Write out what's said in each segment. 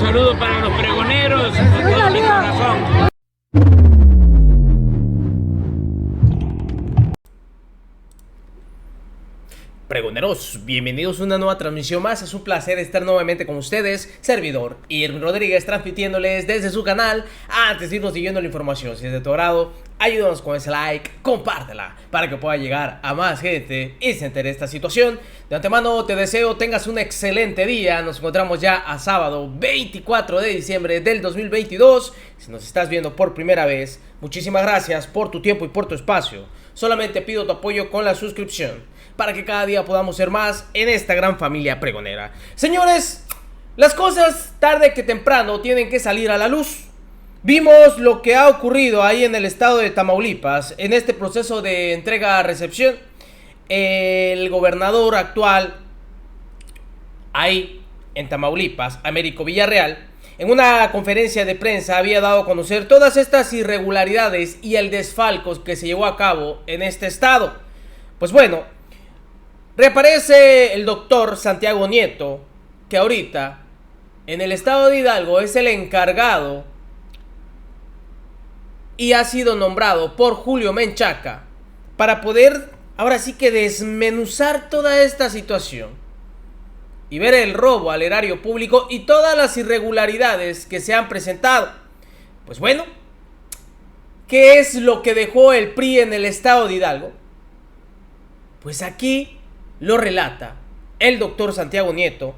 saludo para los pregoneros, con todo mi corazón. Pregoneros, bienvenidos a una nueva transmisión más. Es un placer estar nuevamente con ustedes, servidor Irving Rodríguez, transmitiéndoles desde su canal. Antes de irnos siguiendo la información, si es de tu agrado, ayúdanos con ese like, compártela para que pueda llegar a más gente y se entere de esta situación. De antemano te deseo tengas un excelente día. Nos encontramos ya a sábado 24 de diciembre del 2022. Si nos estás viendo por primera vez, muchísimas gracias por tu tiempo y por tu espacio. Solamente pido tu apoyo con la suscripción para que cada día podamos ser más en esta gran familia pregonera. Señores, las cosas tarde que temprano tienen que salir a la luz. Vimos lo que ha ocurrido ahí en el estado de Tamaulipas, en este proceso de entrega-recepción. El gobernador actual, ahí en Tamaulipas, Américo Villarreal, en una conferencia de prensa había dado a conocer todas estas irregularidades y el desfalco que se llevó a cabo en este estado. Pues bueno, reaparece el doctor Santiago Nieto, que ahorita en el estado de Hidalgo es el encargado y ha sido nombrado por Julio Menchaca para poder ahora sí que desmenuzar toda esta situación y ver el robo al erario público y todas las irregularidades que se han presentado. Pues bueno, ¿qué es lo que dejó el PRI en el estado de Hidalgo? Pues aquí lo relata el doctor Santiago Nieto,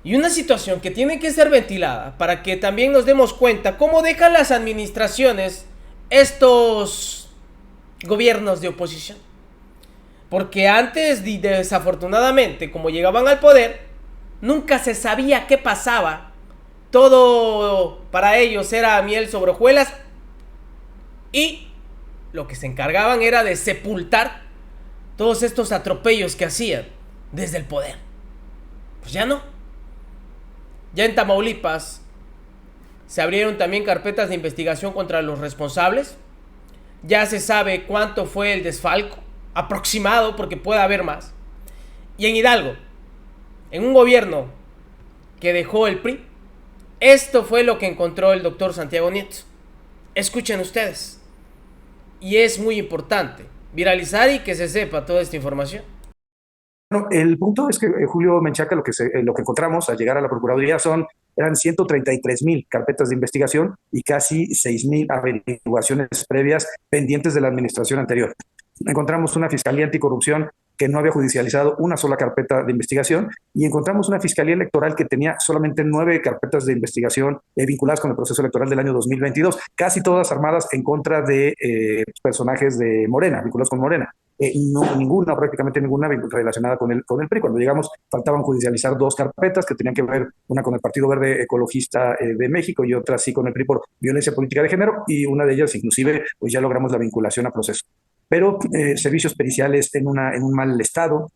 y una situación que tiene que ser ventilada para que también nos demos cuenta cómo dejan las administraciones estos gobiernos de oposición. Porque antes, desafortunadamente, como llegaban al poder, nunca se sabía qué pasaba. Todo para ellos era miel sobre hojuelas, y lo que se encargaban era de sepultar todos estos atropellos que hacían desde el poder. Pues ya no. Ya en Tamaulipas se abrieron también carpetas de investigación contra los responsables. Ya se sabe cuánto fue el desfalco aproximado, porque puede haber más. Y en Hidalgo, en un gobierno que dejó el PRI, esto fue lo que encontró el doctor Santiago Nieto. Escuchen ustedes. Y es muy importante viralizar y que se sepa toda esta información. Bueno, el punto es que Julio Menchaca, lo que encontramos al llegar a la Procuraduría eran 133,000 carpetas de investigación y casi 6,000 averiguaciones previas pendientes de la administración anterior. Encontramos una Fiscalía Anticorrupción que no había judicializado una sola carpeta de investigación, y encontramos una Fiscalía Electoral que tenía solamente 9 carpetas de investigación vinculadas con el proceso electoral del año 2022, casi todas armadas en contra de personajes de Morena, vinculados con Morena. Prácticamente ninguna relacionada con el PRI. Cuando llegamos, faltaban judicializar 2 carpetas que tenían que ver, una con el Partido Verde Ecologista de México y otra sí con el PRI por violencia política de género, y una de ellas inclusive pues ya logramos la vinculación a proceso. Pero servicios periciales en un mal estado,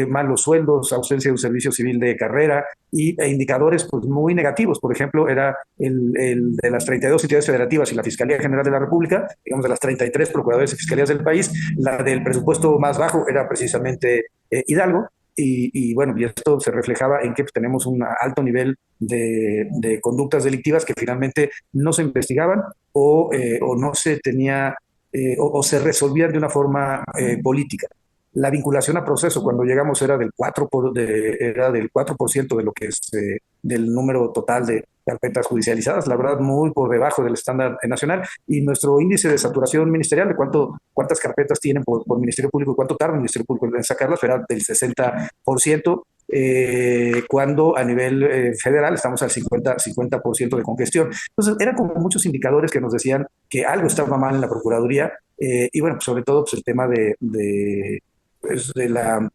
malos sueldos, ausencia de un servicio civil de carrera e indicadores pues muy negativos. Por ejemplo, era el de las 32 entidades federativas y la Fiscalía General de la República, digamos de las 33 procuradores y fiscalías del país, la del presupuesto más bajo era precisamente Hidalgo. Y bueno, y esto se reflejaba en que pues, tenemos un alto nivel de conductas delictivas que finalmente no se investigaban o no se tenía o se resolvían de una forma política. La vinculación a proceso cuando llegamos era del 4% de lo que es del número total de carpetas judicializadas, la verdad muy por debajo del estándar nacional, y nuestro índice de saturación ministerial de cuántas carpetas tienen por Ministerio Público y cuánto tarda el Ministerio Público en sacarlas era del 60%, cuando a nivel federal estamos al 50% de congestión. Entonces eran como muchos indicadores que nos decían que algo estaba mal en la Procuraduría, y bueno, pues sobre todo pues el tema pues de la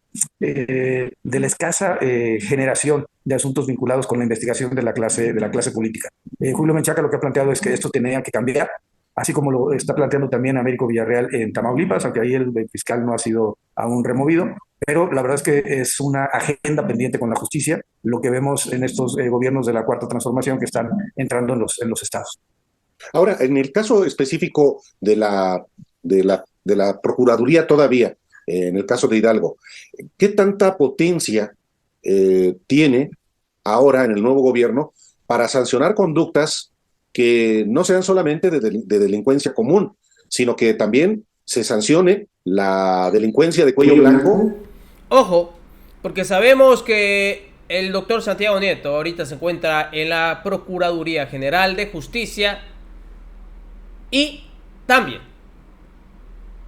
escasa generación de asuntos vinculados con la investigación de la clase política. Julio Menchaca lo que ha planteado es que esto tenía que cambiar, así como lo está planteando también Américo Villarreal en Tamaulipas, aunque ahí el fiscal no ha sido aún removido, pero la verdad es que es una agenda pendiente con la justicia, lo que vemos en estos gobiernos de la Cuarta Transformación que están entrando en los estados. Ahora, en el caso específico de la Procuraduría todavía, en el caso de Hidalgo, ¿qué tanta potencia tiene ahora en el nuevo gobierno para sancionar conductas que no sean solamente de delincuencia común, sino que también se sancione la delincuencia de cuello blanco. Ojo, porque sabemos que el doctor Santiago Nieto ahorita se encuentra en la Procuraduría General de Justicia y también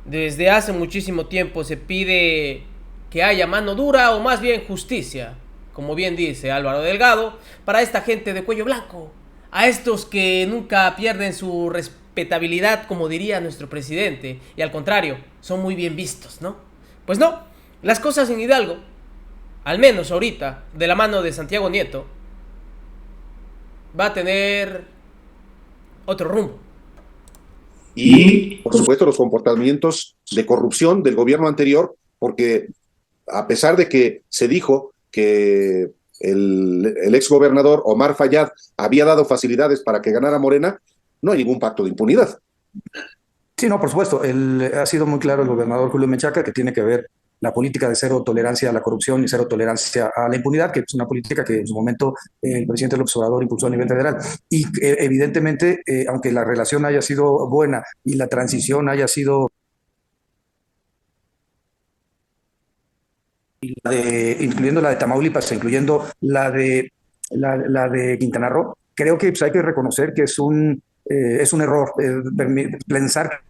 desde hace muchísimo tiempo se pide que haya mano dura o más bien justicia, como bien dice Álvaro Delgado, para esta gente de cuello blanco, a estos que nunca pierden su respetabilidad, como diría nuestro presidente, y al contrario, son muy bien vistos, ¿no? Pues no, las cosas en Hidalgo, al menos ahorita, de la mano de Santiago Nieto, va a tener otro rumbo. Y, por supuesto, los comportamientos de corrupción del gobierno anterior, porque a pesar de que se dijo que el exgobernador Omar Fayad había dado facilidades para que ganara Morena, no hay ningún pacto de impunidad. Sí, no, por supuesto. Ha sido muy claro el gobernador Julio Menchaca que tiene que ver la política de cero tolerancia a la corrupción y cero tolerancia a la impunidad, que es una política que en su momento el presidente López Obrador impulsó a nivel federal. Y evidentemente, aunque la relación haya sido buena y la transición haya sido incluyendo la de Tamaulipas, incluyendo la de Quintana Roo, creo que pues, hay que reconocer que es un error pensar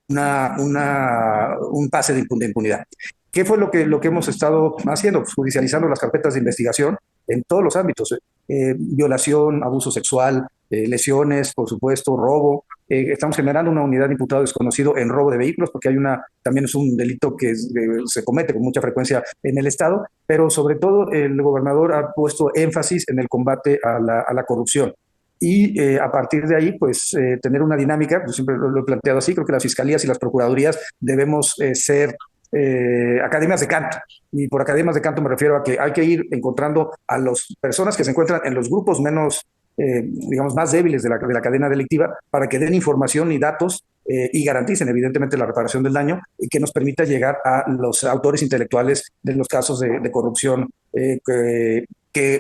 un pase de impunidad. ¿Qué fue lo que hemos estado haciendo? Pues judicializando las carpetas de investigación en todos los ámbitos. Violación, abuso sexual, lesiones, por supuesto, robo. Estamos generando una unidad de imputado desconocido en robo de vehículos, porque también es un delito que se comete con mucha frecuencia en el Estado, pero sobre todo el gobernador ha puesto énfasis en el combate a la corrupción. Y a partir de ahí, pues tener una dinámica, pues siempre lo he planteado así, creo que las fiscalías y las procuradurías debemos ser academias de canto. Y por academias de canto me refiero a que hay que ir encontrando a las personas que se encuentran en los grupos menos, digamos, más débiles de la cadena delictiva para que den información y datos y garanticen evidentemente la reparación del daño y que nos permita llegar a los autores intelectuales de los casos de corrupción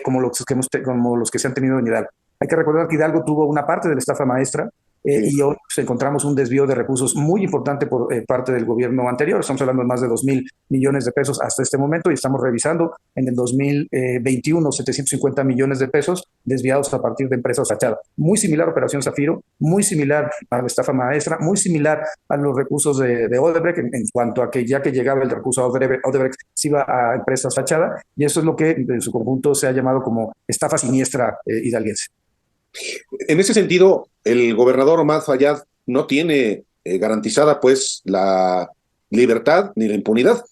como los que se han tenido en Hidalgo. Hay que recordar que Hidalgo tuvo una parte de la estafa maestra y hoy pues, encontramos un desvío de recursos muy importante por parte del gobierno anterior. Estamos hablando de más de 2,000 millones de pesos hasta este momento y estamos revisando en el 2021 750 millones de pesos desviados a partir de empresas fachadas. Muy similar a Operación Zafiro, muy similar a la estafa maestra, muy similar a los recursos de Odebrecht en cuanto a que ya que llegaba el recurso a Odebrecht se iba a empresas fachadas y eso es lo que en su conjunto se ha llamado como estafa siniestra hidalguense. En ese sentido, el gobernador Omar Fayad no tiene garantizada pues la libertad ni la impunidad.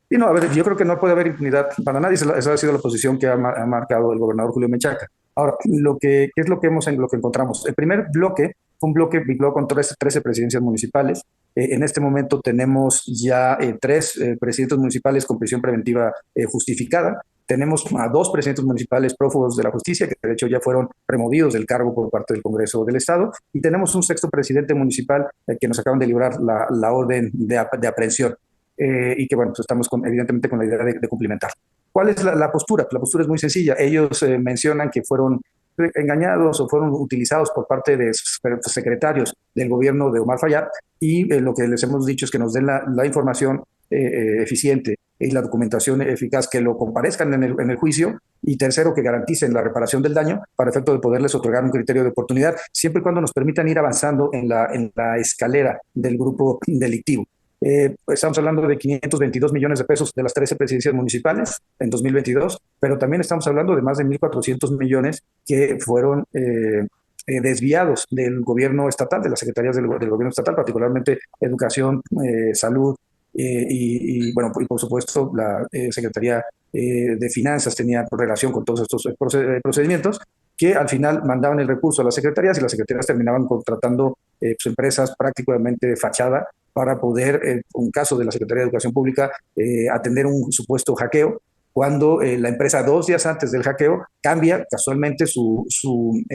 Y no, a ver, yo creo que no puede haber impunidad para nadie. Esa ha sido la posición que ha marcado el gobernador Julio Menchaca. Ahora, ¿qué es lo que encontramos? El primer bloque fue un bloque vinculado con 13 presidencias municipales. En este momento tenemos ya 3 presidentes municipales con prisión preventiva justificada. Tenemos a 2 presidentes municipales prófugos de la justicia, que de hecho ya fueron removidos del cargo por parte del Congreso del Estado, y tenemos un 6º presidente municipal que nos acaban de librar la orden de aprehensión, y que bueno, pues estamos evidentemente con la idea de cumplimentar. ¿Cuál es la postura? La postura es muy sencilla. Ellos mencionan que fueron engañados o fueron utilizados por parte de secretarios del gobierno de Omar Fayad y lo que les hemos dicho es que nos den la información eficiente y la documentación eficaz, que lo comparezcan en el juicio, y tercero, que garanticen la reparación del daño para efecto de poderles otorgar un criterio de oportunidad, siempre y cuando nos permitan ir avanzando en la escalera del grupo delictivo. Estamos hablando de 522 millones de pesos de las 13 presidencias municipales en 2022, pero también estamos hablando de más de 1,400 millones que fueron desviados del gobierno estatal, de las secretarías del gobierno estatal, particularmente educación, salud, y por supuesto la Secretaría de Finanzas tenía relación con todos estos procedimientos que al final mandaban el recurso a las secretarías y las secretarías terminaban contratando empresas prácticamente de fachada para poder, un caso de la Secretaría de Educación Pública, atender un supuesto hackeo, cuando la empresa 2 días antes del hackeo cambia casualmente su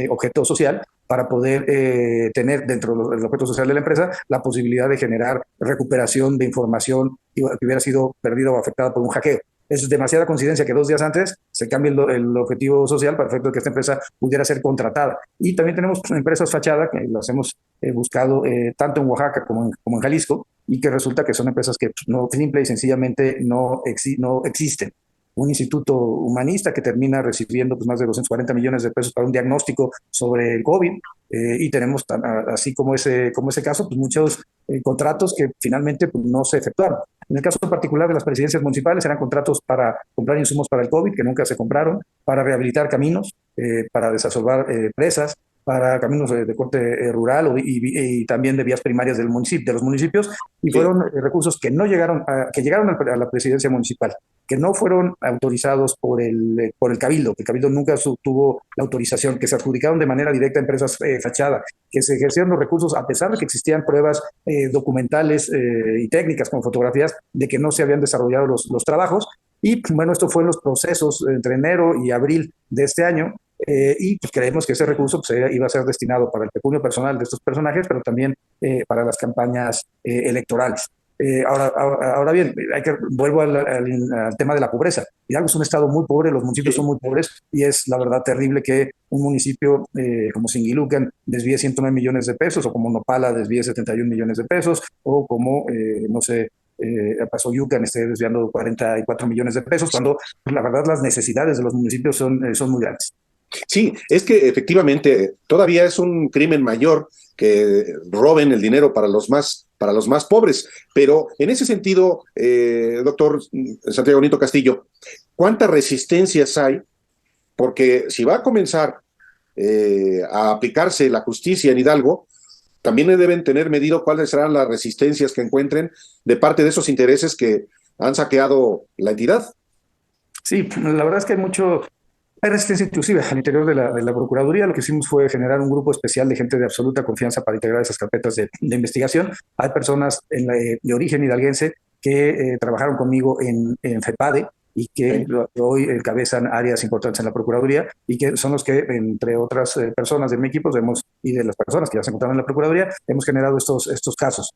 objeto social para poder tener dentro del objeto social de la empresa la posibilidad de generar recuperación de información que hubiera sido perdida o afectada por un hackeo. Es demasiada coincidencia que 2 días antes se cambie el objetivo social para efecto de que esta empresa pudiera ser contratada. Y también tenemos empresas fachada que las hemos buscado tanto en Oaxaca como en Jalisco, y que resulta que son empresas que no, simple y sencillamente no existen. Un instituto humanista que termina recibiendo pues, más de 240 millones de pesos para un diagnóstico sobre el COVID, y tenemos, así como ese caso, pues muchos contratos que finalmente pues, no se efectuaron. En el caso particular de las presidencias municipales, eran contratos para comprar insumos para el COVID, que nunca se compraron, para rehabilitar caminos, para desasolvar presas, para caminos de corte rural y también de vías primarias de los municipios, y Sí. fueron recursos que llegaron a la presidencia municipal, que no fueron autorizados por el Cabildo, que el Cabildo nunca tuvo la autorización, que se adjudicaron de manera directa a empresas fachada, que se ejercieron los recursos a pesar de que existían pruebas documentales y técnicas con fotografías de que no se habían desarrollado los trabajos. Y bueno, esto fue en los procesos entre enero y abril de este año, y pues creemos que ese recurso pues, iba a ser destinado para el pecunio personal de estos personajes, pero también para las campañas electorales. Ahora bien, vuelvo al tema de la pobreza. Hidalgo es un estado muy pobre, los municipios son muy pobres, y es la verdad terrible que un municipio como Singilucan desvíe 109 millones de pesos, o como Nopala desvíe 71 millones de pesos, o como, no sé, Pasoyucan esté desviando 44 millones de pesos, cuando la verdad las necesidades de los municipios son muy grandes. Sí, es que efectivamente todavía es un crimen mayor que roben el dinero para los más pobres. Pero en ese sentido, doctor Santiago Nieto Castillo, ¿cuántas resistencias hay? Porque si va a comenzar a aplicarse la justicia en Hidalgo, también deben tener medido cuáles serán las resistencias que encuentren de parte de esos intereses que han saqueado la entidad. Sí, la verdad es que hay resistencia inclusive al interior de la Procuraduría. Lo que hicimos fue generar un grupo especial de gente de absoluta confianza para integrar esas carpetas de investigación. Hay personas de origen hidalguense que trabajaron conmigo en FEPADE, y que hoy encabezan áreas importantes en la Procuraduría, y que son los que, entre otras personas de mi equipo y de las personas que ya se encontraron en la Procuraduría, hemos generado estos casos.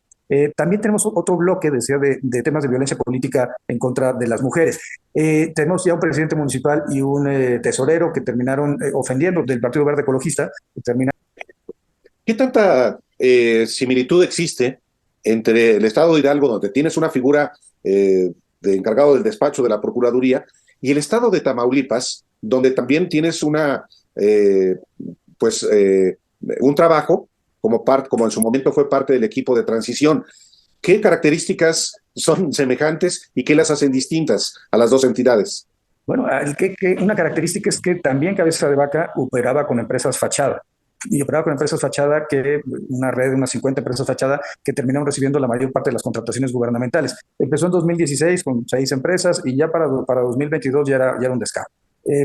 También tenemos otro bloque, decía, de temas de violencia política en contra de las mujeres. Tenemos ya un presidente municipal y un tesorero que terminaron ofendiendo del Partido Verde Ecologista. ¿Qué tanta similitud existe entre el estado de Hidalgo, donde tienes una figura de encargado del despacho de la Procuraduría, y el estado de Tamaulipas, donde también tienes un trabajo como en su momento fue parte del equipo de transición? ¿Qué características son semejantes y qué las hacen distintas a las dos entidades? Bueno, una característica es que también Cabeza de Vaca operaba con empresas fachada. Y operaba con empresas fachada, una red de unas 50 empresas fachada, que terminaron recibiendo la mayor parte de las contrataciones gubernamentales. Empezó en 2016 con 6 empresas, y ya para 2022 ya era un descaro.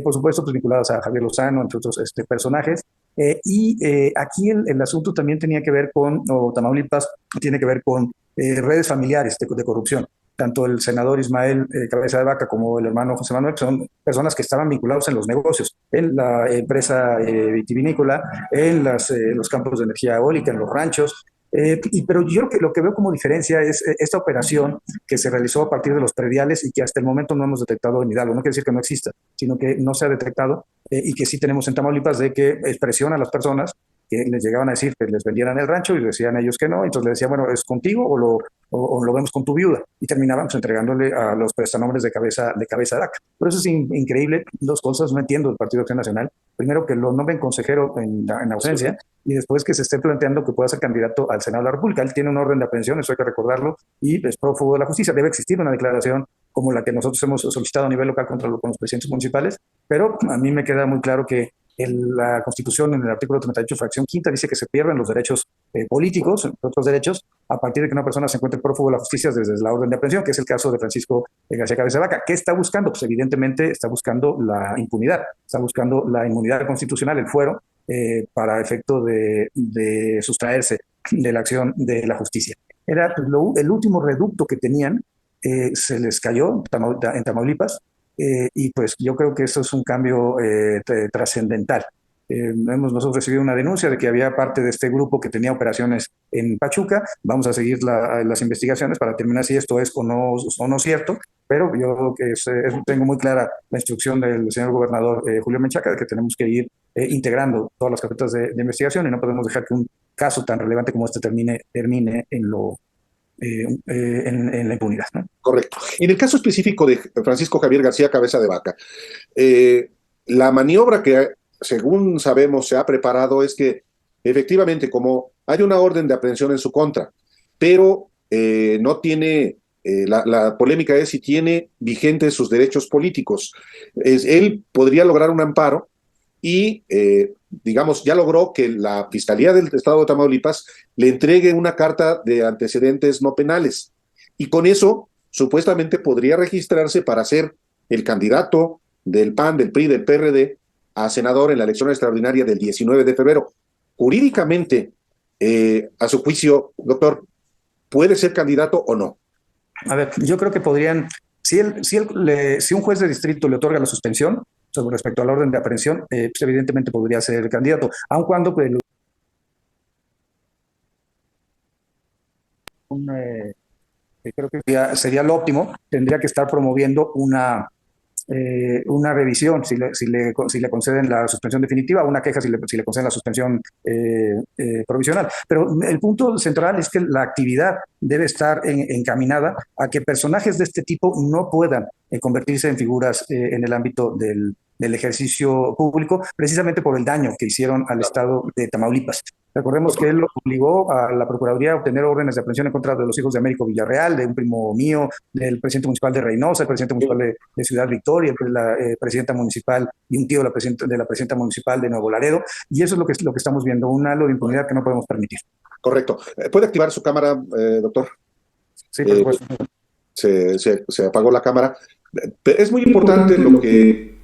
Por supuesto, pues vinculadas a Javier Lozano, entre otros personajes. Aquí el asunto también Tamaulipas tiene que ver con redes familiares de corrupción. Tanto el senador Ismael Cabeza de Vaca como el hermano José Manuel son personas que estaban vinculados en los negocios, en la empresa vitivinícola, en los campos de energía eólica, en los ranchos. Pero yo lo que veo como diferencia es esta operación que se realizó a partir de los prediales, y que hasta el momento no hemos detectado en Hidalgo. No quiere decir que no exista, sino que no se ha detectado, y que sí tenemos en Tamaulipas, de que presiona a las personas que les llegaban a decir que les vendieran el rancho, y decían ellos que no. Entonces le decía, bueno, ¿es contigo o lo vemos con tu viuda? Y terminábamos entregándole a los prestanombres de cabeza de vaca. Por eso es increíble. Dos cosas no entiendo del Partido Acción Nacional. Primero, que lo nombren consejero en ausencia, y después que se esté planteando que pueda ser candidato al Senado de la República. Él tiene un orden de aprehensión, eso hay que recordarlo, y es prófugo de la justicia. Debe existir una declaración como la que nosotros hemos solicitado a nivel local con los presidentes municipales, pero a mí me queda muy claro que la Constitución, en el artículo 38, fracción quinta, dice que se pierden los derechos políticos, otros derechos, a partir de que una persona se encuentre prófugo de la justicia desde la orden de aprehensión, que es el caso de Francisco García Cabeza de Vaca. ¿Qué está buscando? Pues evidentemente está buscando la impunidad, está buscando la inmunidad constitucional, el fuero, para efecto de sustraerse de la acción de la justicia. Era el último reducto que tenían, se les cayó en Tamaulipas, y pues yo creo que eso es un cambio trascendental. hemos nosotros recibido una denuncia de que había parte de este grupo que tenía operaciones en Pachuca. Vamos a seguir las investigaciones para determinar si esto es o no cierto, pero yo tengo muy clara la instrucción del señor gobernador Julio Menchaca de que tenemos que ir integrando todas las carpetas de investigación y no podemos dejar que un caso tan relevante como este termine en la impunidad, ¿no? Correcto. En el caso específico de Francisco Javier García Cabeza de Vaca, la maniobra que, según sabemos, se ha preparado es que efectivamente, como hay una orden de aprehensión en su contra, pero no tiene, la polémica es si tiene vigentes sus derechos políticos. Él podría lograr un amparo y, digamos, ya logró que la Fiscalía del Estado de Tamaulipas le entregue una carta de antecedentes no penales. Y con eso, supuestamente, podría registrarse para ser el candidato del PAN, del PRI, del PRD a senador en la elección extraordinaria del 19 de febrero. Jurídicamente, a su juicio, doctor, ¿puede ser candidato o no? A ver, yo creo que podrían, si un juez de distrito le otorga la suspensión sobre respecto a la orden de aprehensión, pues evidentemente podría ser candidato, aun cuando pues, creo que sería lo óptimo, tendría que estar promoviendo una revisión si le conceden la suspensión definitiva, una queja si le conceden la suspensión provisional. Pero el punto central es que la actividad debe estar encaminada a que personajes de este tipo no puedan convertirse en figuras en el ámbito del ejercicio público, precisamente por el daño que hicieron al estado de Tamaulipas. Recordemos que él obligó a la Procuraduría a obtener órdenes de aprehensión en contra de los hijos de Américo Villarreal, de un primo mío, del presidente municipal de Reynosa, el presidente municipal de Ciudad Victoria, la presidenta municipal y un tío de la presidenta municipal de Nuevo Laredo. Y eso es lo que estamos viendo, un halo de impunidad que no podemos permitir. Correcto. ¿Puede activar su cámara, doctor? Sí, por supuesto. Se apagó la cámara. Es muy importante lo que...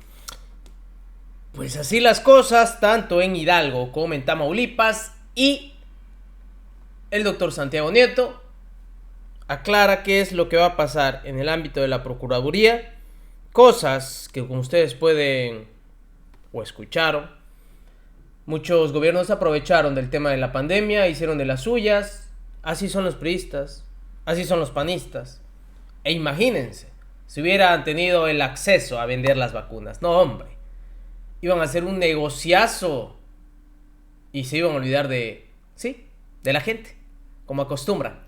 Pues así las cosas, tanto en Hidalgo como en Tamaulipas, y el doctor Santiago Nieto aclara qué es lo que va a pasar en el ámbito de la Procuraduría, cosas que como ustedes pueden o escucharon, muchos gobiernos aprovecharon del tema de la pandemia, hicieron de las suyas, así son los priistas, así son los panistas, e imagínense, si hubieran tenido el acceso a vender las vacunas, no hombre, iban a hacer un negociazo y se iban a olvidar de la gente, como acostumbran.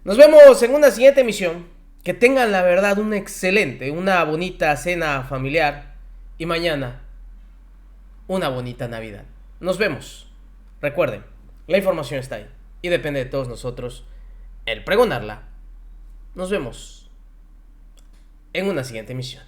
Nos vemos en una siguiente emisión. Que tengan la verdad una bonita cena familiar y mañana una bonita Navidad. Nos vemos. Recuerden, la información está ahí y depende de todos nosotros el pregonarla. Nos vemos en una siguiente emisión.